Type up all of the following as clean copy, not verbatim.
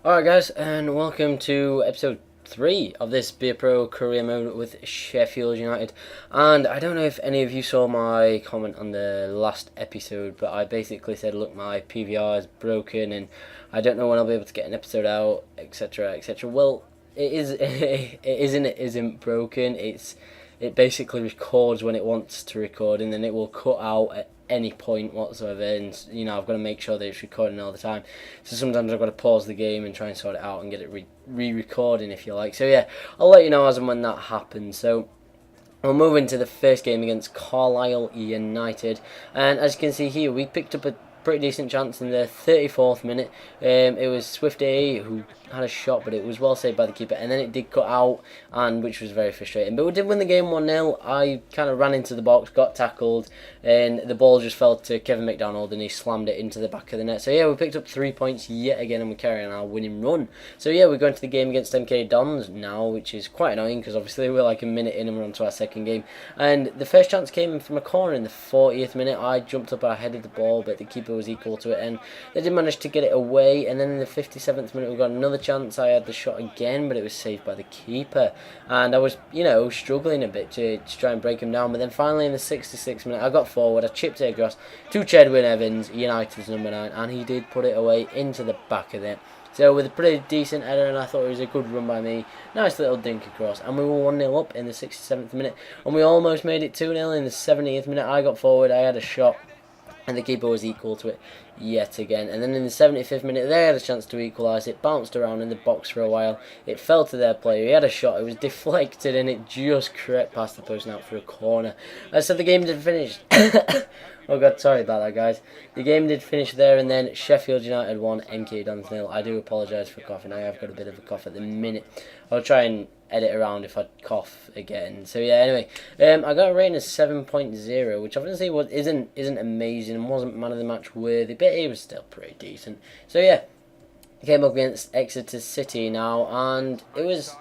Alright guys, and welcome to episode 3 of this Beer Pro career mode with Sheffield United. And I don't know if any of you saw my comment on the last episode, but I basically said, look, my PVR is broken and I don't know when I'll be able to get an episode out, etc, etc. Well, it isn't broken. It basically records when it wants to record, and then it will cut out at any point whatsoever, and I've got to make sure that it's recording all the time. So sometimes I've got to pause the game and try and sort it out and get it re-recording, if you like. So yeah, I'll let you know as and when that happens. So we'll move into the first game against Carlisle United, and as you can see here, we picked up a pretty decent chance in the 34th minute. It was Swifty who had a shot, but it was well saved by the keeper, and then it did cut out, and which was very frustrating. But we did win the game 1-0. I kind of ran into the box, got tackled, and the ball just fell to Kevin McDonald, and he slammed it into the back of the net. So yeah, we picked up 3 points yet again, and we're carrying our winning run. So yeah, we're going to the game against MK Dons now, which is quite annoying because obviously we're like a minute in and we're on to our second game. And the first chance came in from a corner in the 40th minute. I jumped up, I headed the ball, but the keeper was equal to it, and they did manage to get it away. And then in the 57th minute, we got another chance. I had the shot again, but it was saved by the keeper, and I was, struggling a bit to try and break him down. But then finally in the 66th minute, I got forward, I chipped it across to Chedwin Evans, United's number 9, and he did put it away into the back of it. So with a pretty decent header, and I thought it was a good run by me. Nice little dink across, and we were 1-0 up in the 67th minute, and we almost made it 2-0 in the 70th minute. I got forward, I had a shot, and the keeper was equal to it yet again. And then in the 75th minute, they had a chance to equalise. It bounced around in the box for a while. It fell to their player. He had a shot. It was deflected, and it just crept past the post and out for a corner. So the game did finish. Oh God, sorry about that, guys. The game did finish there, and then Sheffield United won, MK Dons 0. I do apologise for coughing. I have got a bit of a cough at the minute. I'll try and edit around if I cough again. So yeah, anyway, I got a rating of 7.0, which obviously isn't amazing and wasn't man of the match worthy, but it was still pretty decent. So yeah, I came up against Exeter City now, and it was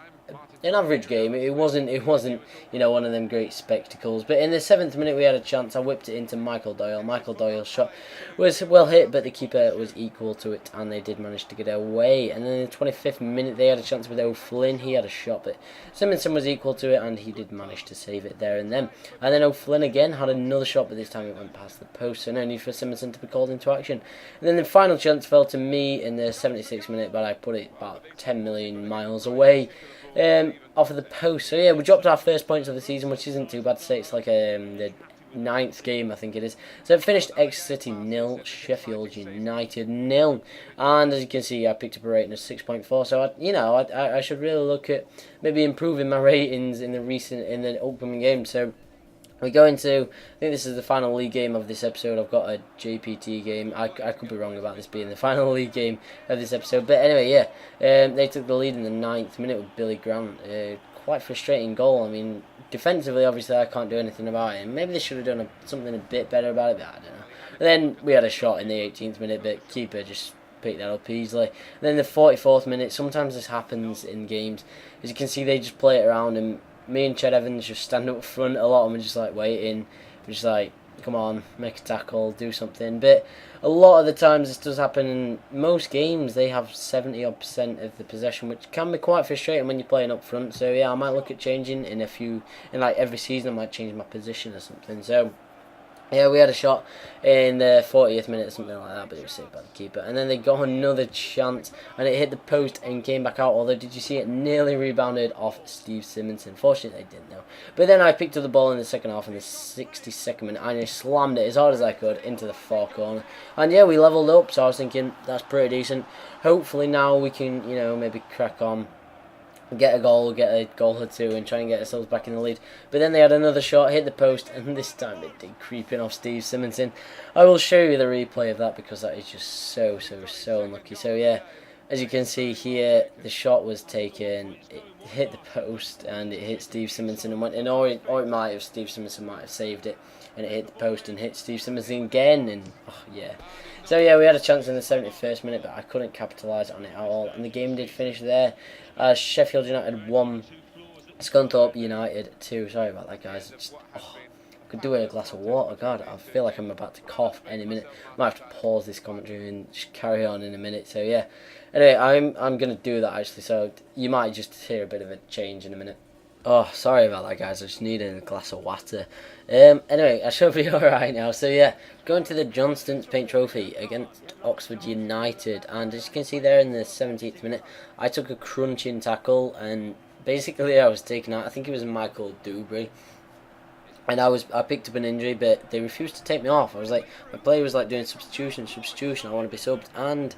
an average game. It wasn't one of them great spectacles. But in the 7th minute, we had a chance. I whipped it into Michael Doyle. Michael Doyle's shot was well hit, but the keeper was equal to it, and they did manage to get away. And then in the 25th minute, they had a chance with O'Flynn. He had a shot, but Simonson was equal to it, and he did manage to save it there and then. And then O'Flynn again had another shot, but this time it went past the post, so no need for Simonson to be called into action. And then the final chance fell to me in the 76th minute, but I put it about 10 million miles away. Off of the post. So yeah, we dropped our first points of the season, which isn't too bad to say. It's like the 9th game, I think it is. So it finished Exeter City 0, Sheffield United 0, and as you can see, I picked up a rating of 6.4. So I should really look at maybe improving my ratings in the upcoming game. So we go into, I think this is the final league game of this episode. I've got a JPT game. I could be wrong about this being the final league game of this episode. But anyway, yeah, they took the lead in the 9th minute with Billy Grant. Quite frustrating goal. I mean, defensively, obviously, I can't do anything about it. Maybe they should have done something a bit better about it, but I don't know. And then we had a shot in the 18th minute, but keeper just picked that up easily. And then the 44th minute, sometimes this happens in games. As you can see, they just play it around, and me and Ched Evans just stand up front. A lot of them are just like waiting. We're just like, come on, make a tackle, do something. But a lot of the times this does happen. In most games, they have 70% of the possession, which can be quite frustrating when you're playing up front. So yeah, I might look at changing in like every season. I might change my position or something. So yeah, we had a shot in the 40th minute or something like that, but it was saved by the keeper. And then they got another chance, and it hit the post and came back out. Although, did you see it nearly rebounded off Steve Simonson? Fortunately, they didn't, though. But then I picked up the ball in the second half in the 62nd minute, and I slammed it as hard as I could into the far corner. And yeah, we levelled up, so I was thinking, that's pretty decent. Hopefully now we can, maybe crack on, get a goal or two, and try and get ourselves back in the lead. But then they had another shot, hit the post, and this time it did creep in off Steve Simonson. I will show you the replay of that because that is just so unlucky. So yeah, as you can see here, the shot was taken, it hit the post, and it hit Steve Simonson and went in, or it might have, Steve Simonson might have saved it, and it hit the post and hit Steve Simonson again, and yeah. So yeah, we had a chance in the 71st minute, but I couldn't capitalise on it at all, and the game did finish there. Sheffield United 1, Scunthorpe United 2. Sorry about that, guys. Could do with a glass of water. God, I feel like I'm about to cough any minute. Might have to pause this commentary and just carry on in a minute. So yeah. Anyway, I'm gonna do that actually. So you might just hear a bit of a change in a minute. Oh, sorry about that, guys. I just needed a glass of water. Anyway, I should be alright now. So yeah, going to the Johnston's Paint Trophy against Oxford United, and as you can see there in the 17th minute, I took a crunching tackle, and basically I was taken out. I think it was Michael Dubry, and I picked up an injury, but they refused to take me off. I was like, my player was like doing substitution. I want to be subbed, and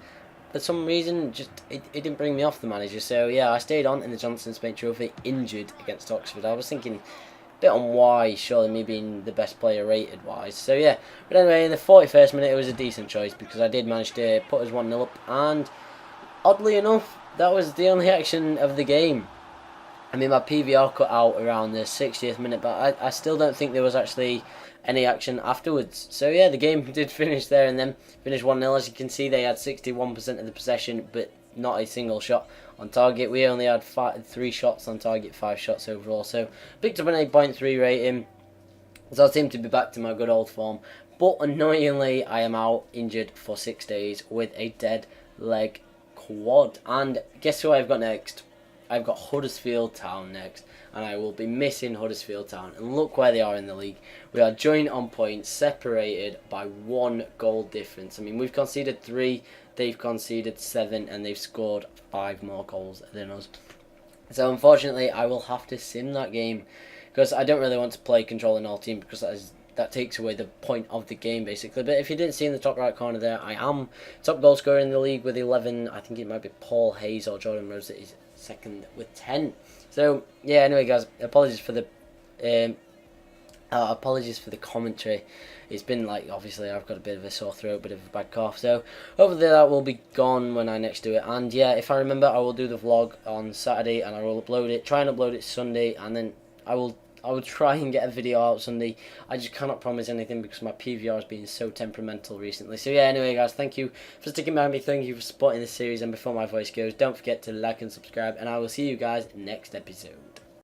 for some reason, just it didn't bring me off, the manager. So yeah, I stayed on in the Johnston's Paint Trophy, injured against Oxford. I was thinking a bit on why, surely me being the best player rated wise. So yeah, but anyway, in the 41st minute, it was a decent choice because I did manage to put us 1-0 up, and oddly enough, that was the only action of the game. I mean, my PVR cut out around the 60th minute, but I still don't think there was actually any action afterwards. So yeah, the game did finish there and then finished 1-0. As you can see, they had 61% of the possession, but not a single shot on target. We only had 3 shots on target, 5 shots overall. So picked up an 8.3 rating. So I seem to be back to my good old form. But annoyingly, I am out injured for 6 days with a dead leg quad. And guess who I've got next? I've got Huddersfield Town next, and I will be missing Huddersfield Town. And look where they are in the league. We are joint on points, separated by 1 goal difference. I mean, we've conceded 3, they've conceded 7, and they've scored 5 more goals than us. So unfortunately, I will have to sim that game, because I don't really want to play controlling all team, because that takes away the point of the game, basically. But if you didn't see in the top right corner there, I am top goal scorer in the league with 11. I think it might be Paul Hayes or Jordan Rose that is second with 10. So yeah, anyway guys, apologies for the commentary. It's been like, obviously I've got a bit of a sore throat, bit of a bad cough, so hopefully that will be gone when I next do it. And yeah, if I remember, I will do the vlog on Saturday, and I will try and upload it Sunday, and then I will try and get a video out Sunday. I just cannot promise anything because my PVR has been so temperamental recently. So yeah, anyway guys, thank you for sticking by me, thank you for supporting this series, and before my voice goes, don't forget to like and subscribe, and I will see you guys next episode.